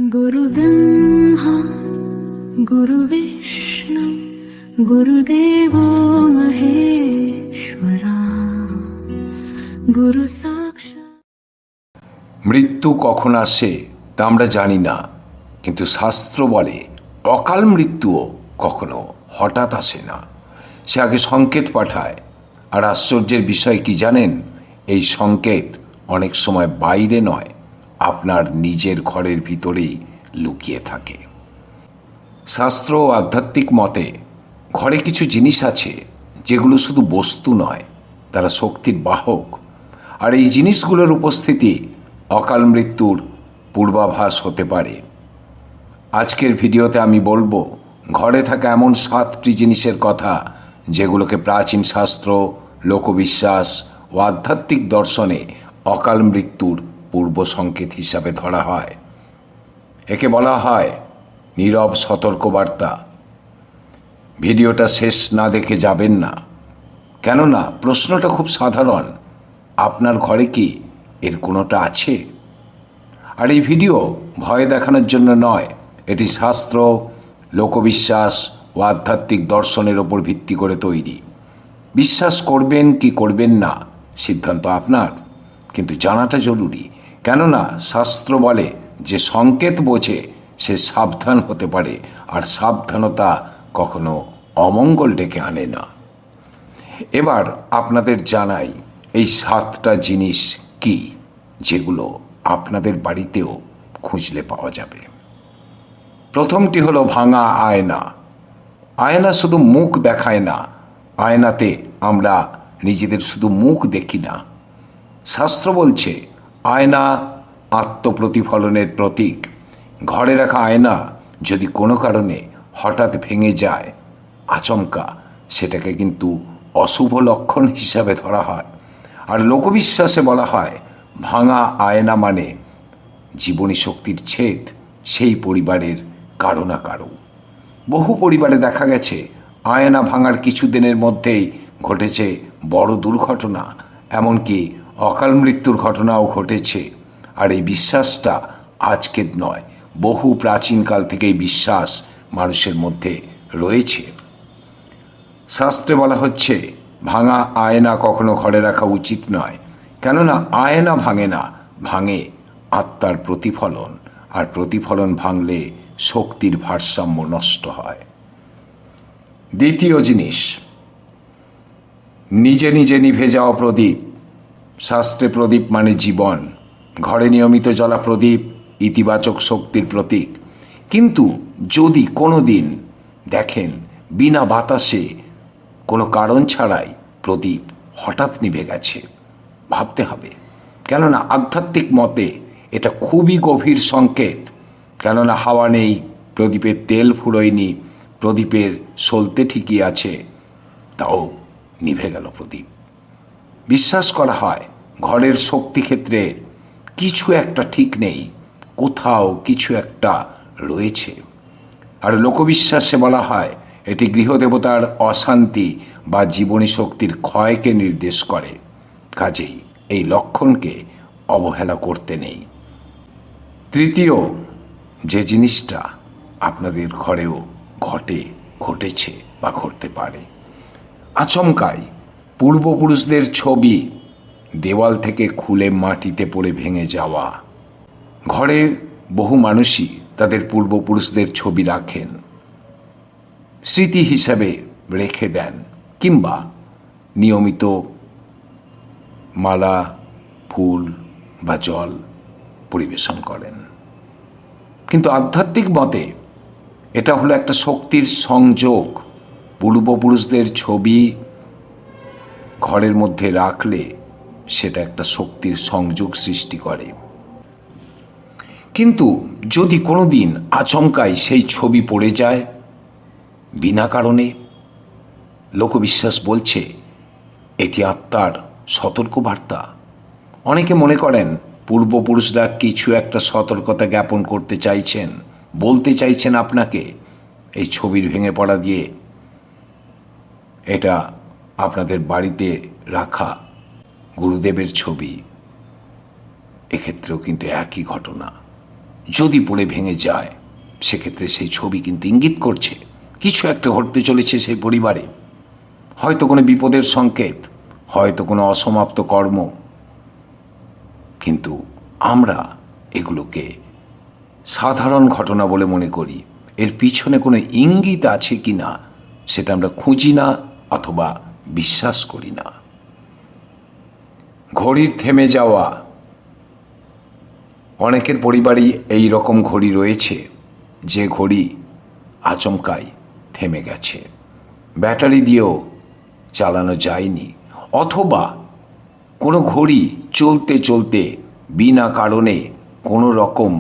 गुरु ब्रह्मा गुरु विष्णु गुरुदेवो महेश्वरा गुरु साक्षात्। মৃত্যু কখন আসে তা আমরা জানি না, কিন্তু শাস্ত্র বলে অকাল মৃত্যুও কখনো হঠাৎ আসে না, সে আগে সংকেত পাঠায়। আর আশ্চর্যের বিষয় কি জানেন, এই সংকেত অনেক সময় বাইরে নয়, আপনার নিজের ঘরের ভিতরেই লুকিয়ে থাকে। শাস্ত্র ও আধ্যাত্মিক মতে ঘরে কিছু জিনিস আছে যেগুলো শুধু বস্তু নয়, তারা শক্তির বাহক। আর এই জিনিসগুলোর উপস্থিতি অকাল মৃত্যুর পূর্বাভাস হতে পারে। আজকের ভিডিওতে আমি বলবো ঘরে থাকা এমন 7টি জিনিসের কথা যেগুলোকে প্রাচীন শাস্ত্র, লোকবিশ্বাস ও আধ্যাত্মিক দর্শনে অকাল মৃত্যুর পূর্ব সংকেত হিসাবে ধরা হয়। একে বলা হয় নীরব সতর্কবার্তা। ভিডিওটা শেষ না দেখে যাবেন না, কেননা প্রশ্নটা খুব সাধারণ, আপনার ঘরে কি এর কোনোটা আছে? আর এই ভিডিও ভয় দেখানোর জন্য নয়, এটি শাস্ত্র, লোকবিশ্বাস ও আধ্যাত্মিক দর্শনের ওপর ভিত্তি করে তৈরি। বিশ্বাস করবেন কি করবেন না সিদ্ধান্ত আপনার, কিন্তু জানাটা জরুরি। কেননা শাস্ত্র বলে যে সংকেত বোঝে সে সাবধান হতে পারে, আর সাবধানতা কখনো অমঙ্গল ডেকে আনে না। এবার আপনাদের জানাই এই 7টা জিনিস কি, যেগুলো আপনাদের বাড়িতেও খুঁজলে পাওয়া যাবে। প্রথমটি হলো ভাঙা আয়না। আয়না শুধু মুখ দেখায় না, আয়নাতে আমরা নিজেদের শুধু মুখ দেখি না। শাস্ত্র বলছে আয়না আত্মপ্রতিফলনের প্রতীক। ঘরে রাখা আয়না যদি কোনো কারণে হঠাৎ ভেঙে যায় আচমকা, সেটাকে কিন্তু অশুভ লক্ষণ হিসাবে ধরা হয়। আর লোকবিশ্বাসে বলা হয় ভাঙা আয়না মানে জীবনী শক্তির ছেদ সেই পরিবারের কারো না কারো। বহু পরিবারে দেখা গেছে আয়না ভাঙার কিছুদিনের মধ্যেই ঘটেছে বড় দুর্ঘটনা, এমনকি অকাল মৃত্যুর ঘটনাও ঘটেছে। আর এই বিশ্বাসটা আজকের নয়, বহু প্রাচীনকাল থেকেই বিশ্বাস মানুষের মধ্যে রয়েছে। শাস্ত্রে বলা হচ্ছে ভাঙা আয়না কখনো ঘরে রাখা উচিত নয়, কেননা আয়না ভাঙে না, ভাঙে আত্মার প্রতিফলন, আর প্রতিফলন ভাঙলে শক্তির ভারসাম্য নষ্ট হয়। দ্বিতীয় জিনিস, নিজে নিজে নিভে যাওয়া প্রদীপ। শাস্ত্রে প্রদীপ মানে জীবন। ঘরে নিয়মিত জ্বলা প্রদীপ ইতিবাচক শক্তির প্রতীক। কিন্তু যদি কোনো দিন দেখেন বিনা বাতাসে কোনো কারণ ছাড়াই প্রদীপ হঠাৎ নিভে গেছে, ভাবতে হবে, কেননা আধ্যাত্মিক মতে এটা খুবই গভীর সংকেত। কেননা হাওয়া নেই, প্রদীপের তেল ফুরোয়নি, প্রদীপের সলতে ঠিকই আছে, তাও নিভে গেল প্রদীপ। বিশ্বাস করা হয় ঘরের শক্তি ক্ষেত্রে কিছু একটা ঠিক নেই, কোথাও কিছু একটা রয়েছে। আর লোকবিশ্বাসে বলা হয় এটি গৃহদেবতার অশান্তি বা জীবনী শক্তির ক্ষয়কে নির্দেশ করে। কাজেই এই লক্ষণকে অবহেলা করতে নেই। তৃতীয় যে জিনিসটা আপনাদের ঘরেও ঘটেছে বা ঘটতে পারে, আচমকাই পূর্বপুরুষদের ছবি দেওয়াল থেকে খুলে মাটিতে পড়ে ভেঙে যাওয়া। ঘরে বহু মানুষই তাদের পূর্বপুরুষদের ছবি রাখেন, স্মৃতি হিসাবে রেখে দেন, কিংবা নিয়মিত মালা, ফুল বা জল পরিবেশন করেন। কিন্তু আধ্যাত্মিক মতে এটা হলো একটা শক্তির সংযোগ। পূর্বপুরুষদের ছবি ঘরের মধ্যে রাখলে সেটা একটা শক্তির সংযোগ সৃষ্টি করে। কিন্তু যদি কোনো দিন আচমকাই সেই ছবি পড়ে যায় বিনা কারণে, লোকবিশ্বাস বলছে এটি আত্মার সতর্কবার্তা। অনেকে মনে করেন পূর্বপুরুষরা কিছু একটা সতর্কতা জ্ঞাপন করতে চাইছেন, বলতে চাইছেন আপনাকে এই ছবির ভেঙে পড়া দিয়ে। এটা আপনাদের বাড়িতে রাখা গুরুদেবের ছবি, এক্ষেত্রেও কিন্তু একই ঘটনা। যদি পড়ে ভেঙে যায়, সেক্ষেত্রে সেই ছবি কিন্তু ইঙ্গিত করছে কিছু একটা ঘটতে চলেছে সেই পরিবারে। হয়তো কোনো বিপদের সংকেত, হয়তো কোনো অসমাপ্ত কর্ম। কিন্তু আমরা এগুলোকে সাধারণ ঘটনা বলে মনে করি। এর পিছনে কোনো ইঙ্গিত আছে কি না সেটা আমরা খুঁজি না অথবা বিশ্বাস করি না। ঘড়ির থেমে যাওয়া, অনেকের পরিবারই এই রকম ঘড়ি রয়েছে যে ঘড়ি আচমকাই থেমে গেছে, ব্যাটারি দিয়েও চালানো যায়নি, অথবা কোনো ঘড়ি চলতে চলতে বিনা কারণে কোনো রকম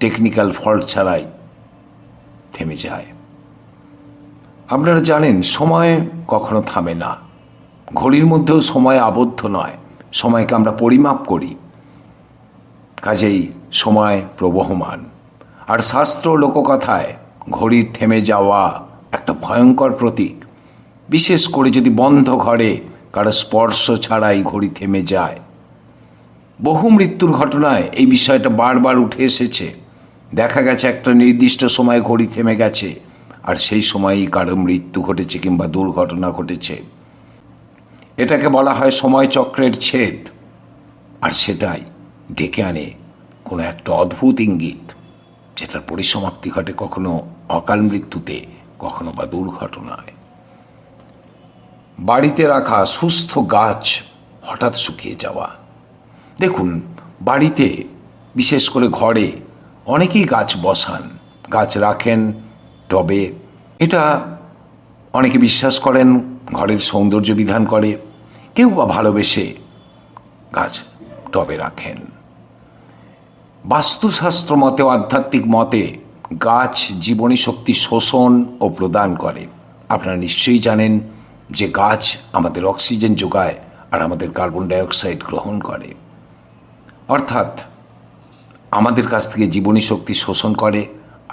টেকনিক্যাল ফল্ট ছাড়াই থেমে যায়। আপনারা জানেন সময় কখনো থামে না, ঘড়ির মধ্যেও সময় আবদ্ধ নয়, সময়কে আমরা পরিমাপ করি, কাজেই সময় প্রবহমান। আর শাস্ত্র লোককথায় ঘড়ির থেমে যাওয়া একটা ভয়ঙ্কর প্রতীক। বিশেষ করে যদি বন্ধ ঘরে কারো স্পর্শ ছাড়াই ঘড়ি থেমে যায়। বহু মৃত্যুর ঘটনায় এই বিষয়টা বারবার উঠে এসেছে। দেখা গেছে একটা নির্দিষ্ট সময়ে ঘড়ি থেমে গেছে, আর সেই সময়ই কারো মৃত্যু ঘটেছে কিংবা দুর্ঘটনা ঘটেছে। এটাকে বলা হয় সময় চক্রের ছেদ, আর সেটাই ডেকে আনে কোনো একটা অদ্ভুত ইঙ্গিত, যেটার পরিসমাপ্তি ঘটে কখনো অকাল মৃত্যুতে, কখনো বা দুর্ঘটনায়। বাড়িতে রাখা সুস্থ গাছ হঠাৎ শুকিয়ে যাওয়া। দেখুন, বাড়িতে বিশেষ করে ঘরে অনেকেই গাছ বসান, গাছ রাখেন টবে। এটা অনেকে বিশ্বাস করেন ঘরের সৌন্দর্য বিধান করে, কেউ বা ভালোবেসে গাছ টবে রাখেন। বাস্তুশাস্ত্র মতে, আধ্যাত্মিক মতে গাছ জীবনী শক্তি শোষণ ও প্রদান করে। আপনারা নিশ্চয়ই জানেন যে গাছ আমাদের অক্সিজেন যোগায় আর আমাদের কার্বন ডাইঅক্সাইড গ্রহণ করে, অর্থাৎ আমাদের কাছ থেকে জীবনী শক্তি শোষণ করে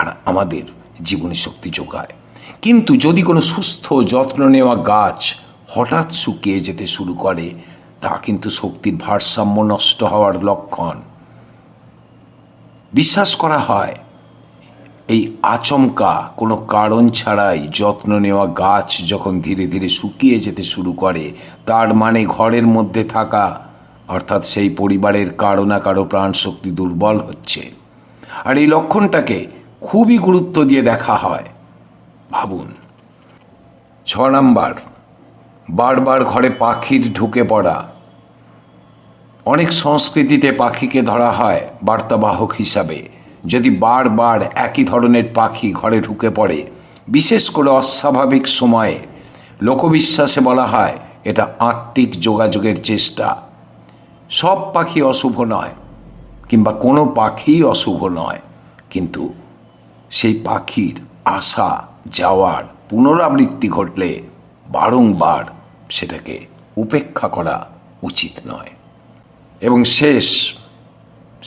আর আমাদের জীবনী শক্তি যোগায়। কিন্তু যদি কোনো সুস্থ যত্ন নেওয়া গাছ হঠাৎ শুকিয়ে যেতে শুরু করে, তা কিন্তু শক্তির ভারসাম্য নষ্ট হওয়ার লক্ষণ। বিশ্বাস করা হয় এই আচমকা কোনো কারণ ছাড়াই যত্ন নেওয়া গাছ যখন ধীরে ধীরে শুকিয়ে যেতে শুরু করে, তার মানে ঘরের মধ্যে থাকা অর্থাৎ সেই পরিবারের কারো না কারো প্রাণশক্তি দুর্বল হচ্ছে। আর এই লক্ষণটাকে খুবই গুরুত্ব দিয়ে দেখা হয়। ভাবুন, 6 নাম্বার, বারবার ঘরে পাখির ঢুকে পড়া। অনেক সংস্কৃতিতে পাখিকে ধরা হয় বার্তাবাহক হিসাবে। যদি বারবার একই ধরনের পাখি ঘরে ঢুকে পড়ে, বিশেষ করে অস্বাভাবিক সময়ে, লোকবিশ্বাসে বলা হয় এটা আত্মিক যোগাযোগের চেষ্টা। সব পাখি অশুভ নয়, কিংবা কোনো পাখিই অশুভ নয়, কিন্তু সেই পাখির আসা যাওয়ার পুনরাবৃত্তি ঘটলে বারংবার সেটাকে উপেক্ষা করা উচিত নয়। এবং শেষ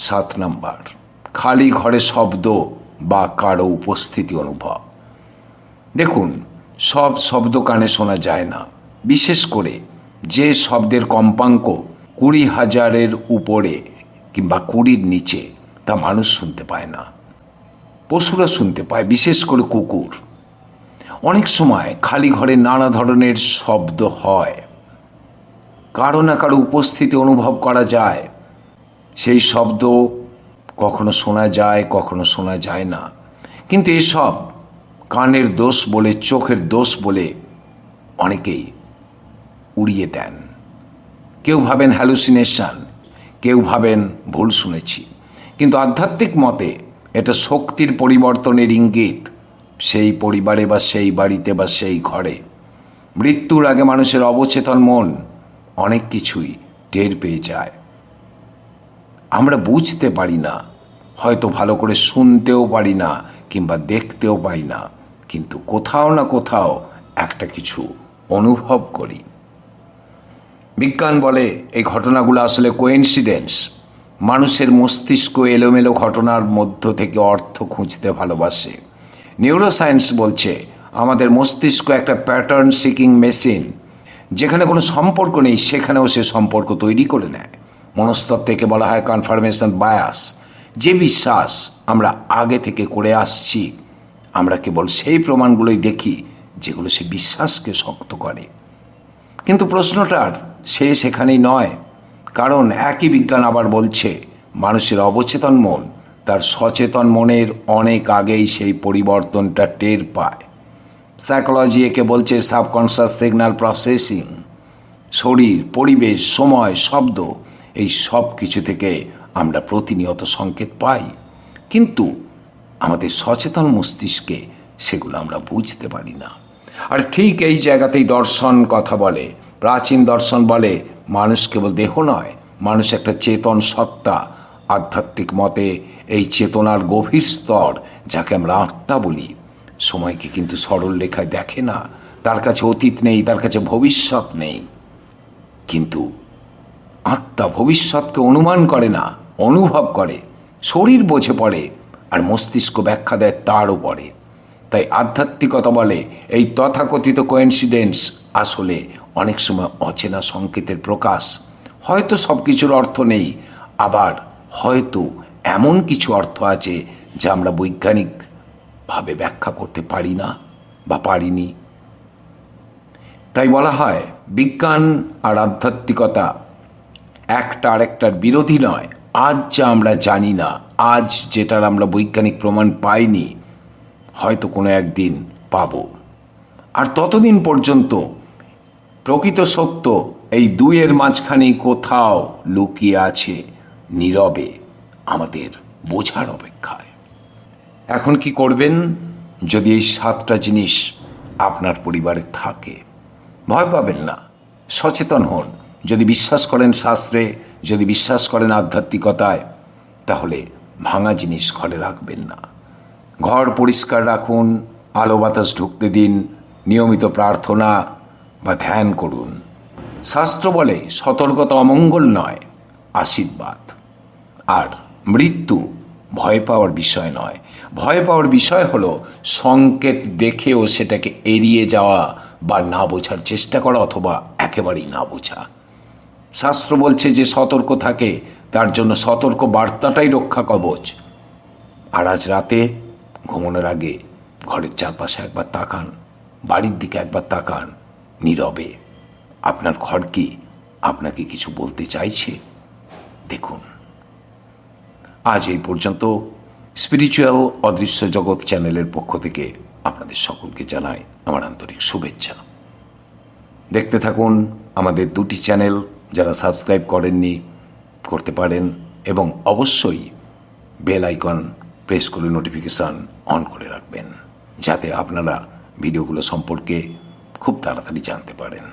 7 নাম্বার, খালি ঘরে শব্দ বা কারো উপস্থিতি অনুভব। দেখুন, সব শব্দ কানে শোনা যায় না, বিশেষ করে যে শব্দের কম্পাঙ্ক 20,000-এর উপরে কিংবা 20-র নিচে, তা মানুষ শুনতে পায় না, পশুরা শুনতে পায়, বিশেষ করে কুকুর। অনেক সময় খালি ঘরে নানা ধরনের শব্দ হয়, কারো না কারো উপস্থিতি অনুভব করা যায়। সেই শব্দ কখনো শোনা যায়, কখনো শোনা যায় না। কিন্তু এসব কানের দোষ বলে, চোখের দোষ বলে অনেকেই উড়িয়ে দেন। কেউ ভাবেন হ্যালুসিনেশন, কেউ ভাবেন ভুল শুনেছি। কিন্তু আধ্যাত্মিক মতে এটা শক্তির পরিবর্তনের ইঙ্গিত। সেই পরিবারে বা সেই বাড়িতে বা সেই ঘরে মৃত্যুর আগে মানুষের অবচেতন মন অনেক কিছুই টের পেয়ে যায়। আমরা বুঝতে পারি না, হয়তো ভালো করে শুনতেও পারি না কিংবা দেখতেও পাই না, কিন্তু কোথাও না কোথাও একটা কিছু অনুভব করি। বিজ্ঞান বলে এই ঘটনাগুলো আসলে কোইন্সিডেন্স। মানুষের মস্তিষ্ক এলোমেলো ঘটনার মধ্য থেকে অর্থ খুঁজতে ভালোবাসে। নিউরোসায়েন্স বলছে আমাদের মস্তিষ্ক একটা প্যাটার্ন সিকিং মেশিন। যেখানে কোনো সম্পর্ক নেই সেখানেও সে সম্পর্ক তৈরি করে নেয়। মনস্তত্ত্বকে বলা হয় কনফার্মেশন বায়াস। যে বিশ্বাস আমরা আগে থেকে করে আসছি, আমরা কেবল সেই প্রমাণগুলোই দেখি যেগুলো সে বিশ্বাসকে শক্ত করে। কিন্তু প্রশ্নটার শেষ এখানেই নয়, কারণ একই বিজ্ঞান আবার বলছে মানুষের অবচেতন মন তার সচেতন মনের অনেক আগেই সেই পরিবর্তনটা টের পায়। সাইকোলজি একে বলছে সাবকনশাস সিগন্যাল প্রসেসিং। শরীর, পরিবেশ, সময়, শব্দ, এই সব কিছু থেকে আমরা প্রতিনিয়ত সংকেত পাই, কিন্তু আমাদের সচেতন মস্তিষ্কে সেগুলো আমরা বুঝতে পারি না। আর ঠিক এই জায়গাতেই দর্শন কথা বলে। প্রাচীন দর্শন বলে মানুষ কেবল দেহ নয়, মানুষ একটা চেতন সত্তা। আধ্যাত্মিক মতে এই চেতনার গভীর স্তর, যাকে আমরা আত্মা বলি, সময়কে কিন্তু সরল রেখায় দেখে না। তার কাছে অতীত নেই, তার কাছে ভবিষ্যৎ নেই। কিন্তু আত্মা ভবিষ্যৎকে অনুমান করে না, অনুভব করে। শরীর বোঝে পড়ে, আর মস্তিষ্ক ব্যাখ্যা দেয় তার উপরে। তাই আধ্যাত্মিকতা বলে এই তথাকথিত কোইন্সিডেন্স আসলে অনেক সময় অচেনা সংকেতের প্রকাশ। হয়তো সব কিছুর অর্থ নেই, আবার হয়তো এমন কিছু অর্থ আছে যা আমরা বৈজ্ঞানিকভাবে ব্যাখ্যা করতে পারি না বা পারিনি। তাই বলা হয় বিজ্ঞান আর আধ্যাত্মিকতা একটা আরেকটার বিরোধী নয়। আজ যা আমরা জানি না, আজ যেটার আমরা বৈজ্ঞানিক প্রমাণ পাইনি, হয়তো কোনো একদিন পাব। আর ততদিন পর্যন্ত প্রকৃত সত্য এই দুইয়ের মাঝখানেই কোথাও লুকিয়ে আছে, নীরবে আমাদের বোঝার অপেক্ষায়। এখন কি করবেন যদি এই 7টা জিনিস আপনার পরিবারে থাকে? ভয় পাবেন না, সচেতন হন। যদি বিশ্বাস করেন শাস্ত্রে, যদি বিশ্বাস করেন আধ্যাত্মিকতায়, তাহলে ভাঙা জিনিস ঘরে রাখবেন না। ঘর পরিষ্কার রাখুন, আলো বাতাস ঢুকতে দিন, নিয়মিত প্রার্থনা বা ধ্যান করুন। শাস্ত্র বলে সতর্কতা অমঙ্গল নয়, আশীর্বাদ। আর মৃত্যু ভয় পাওয়ার বিষয় নয়। ভয় পাওয়ার বিষয় হলো সংকেত দেখেও সেটাকে এড়িয়ে যাওয়া বা না বোঝার চেষ্টা করা, অথবা একেবারেই না বোঝা। শাস্ত্র বলছে যে সতর্ক থাকে তার জন্য সতর্ক বার্তাটাই রক্ষা কবচ। আর আজ রাতে ঘুমানোর আগে ঘরের চারপাশে একবার তাকান, বাড়ির দিকে একবার তাকান, নীরবে। আপনার ঘর কি আপনাকে কিছু বলতে চাইছে? দেখুন। আজ এই পর্যন্ত। স্পিরিচুয়াল অদৃশ্য জগৎ চ্যানেলের পক্ষ থেকে আপনাদের সকলকে জানাই আমার আন্তরিক শুভেচ্ছা। দেখতে থাকুন আমাদের 2টি চ্যানেল। যারা সাবস্ক্রাইব করেননি, করতে পারেন, এবং অবশ্যই বেল আইকন প্রেস করে নোটিফিকেশান অন করে রাখবেন, যাতে আপনারা ভিডিওগুলো সম্পর্কে খুব তাড়াতাড়ি জানতে পারেন।